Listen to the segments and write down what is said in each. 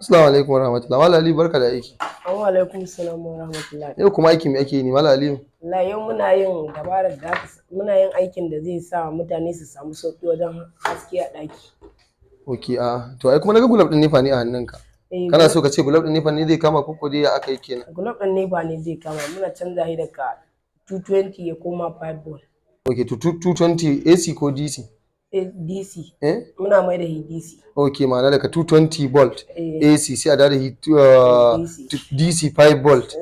Assalamu alaikum warahmatullahi. Malam Ali barka da aiki. Wa alaikum salam wa rahmatullahi. Yau kuma aiki me ake yi ne Malam Ali? La yau muna yin dabarar da muna yin aikin da zai sa mutane su samu sauki wajen haske a ɗaki. Ok, to ai kuma naga gulab din nefa ne a hannunka. Kana so ka ce gulab din nefa ne zai kama ko dai ya aka yi kenan? Gulab din nefa ne zai kama, muna canza shi daga 220 ya koma 5 volt. Ok, to 220 AC ko DC? DC. Muna mai da shi DC. Ok, ma'ana daga 220 volt AC sai a da shi DC 5 volt.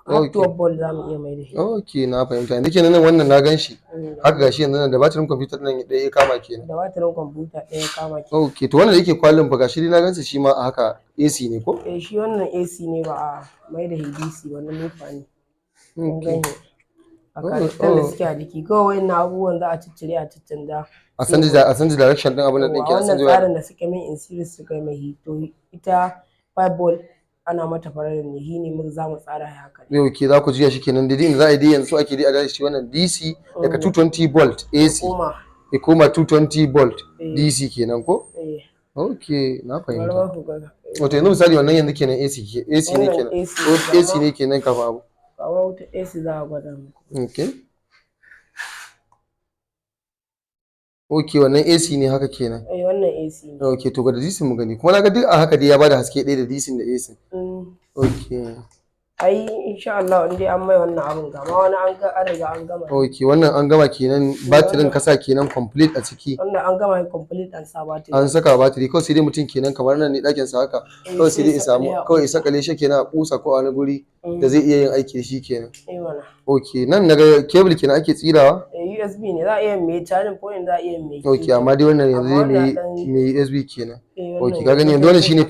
Har 12 volt za mu iya mai da shi. Ok, na fahimta. Yanzu kenan nan wannan na gan shi. Haka gashi yanzu nan da batirin kwamfutar nan ɗaya ya kama kenan. Da batirin kwamfuta ɗaya ya kama kenan. Ok, to wannan da yake kwalin fa gashi dai na gansa shi ma a haka AC ne ko? Shi wannan AC ne ba a mai da shi DC wannan nefa ne. Ok. A karitan da suke a jiki kawai na abubuwan za a ciccire a ciccanja. A san direction din abin da ɗin ke a san wannan tsarin da suka min in series suka yi mai hito ita 5 volt ana mata farar ne shi ne muka za mu tsara haka ne. Yau ke za ku juya shi kenan daidai inda za a yi dai yanzu ake dai a da shi wannan DC daga 220 volt AC ya koma 220 volt DC kenan ko? Ok, na fahimta. Wato yanzu misali wannan yanzu kenan AC ne kenan. AC ne kenan kafa abu. Kawo wuta AC za a gwada muku. Ok. Ok, wannan AC ne haka kenan. Wannan AC ne. Ok, to ga da DC mu gani. Kuma na ga duk a haka dai ya bada haske ɗaya da DC da AC. Ok. Ai insha Allah in dai an mai wannan abun gama wani an riga an gama. Ok, wannan an gama kenan batirin kasa kenan complete a ciki. Wannan an gama complete an sa batiri. An saka batiri kawai sai dai mutum kenan kamar nan ne ɗakin sa haka. Kawai sai dai ya samu kawai ya sakale shi kenan a kusa ko a wani guri da zai iya yin aiki da shi kenan. Ok, nan naga cable kenan ake tsirawa. USB ne za a iya mai charging point za a iya mai. Ok, amma dai wannan yanzu mai USB kenan. Ok, ka gani yanzu wannan shine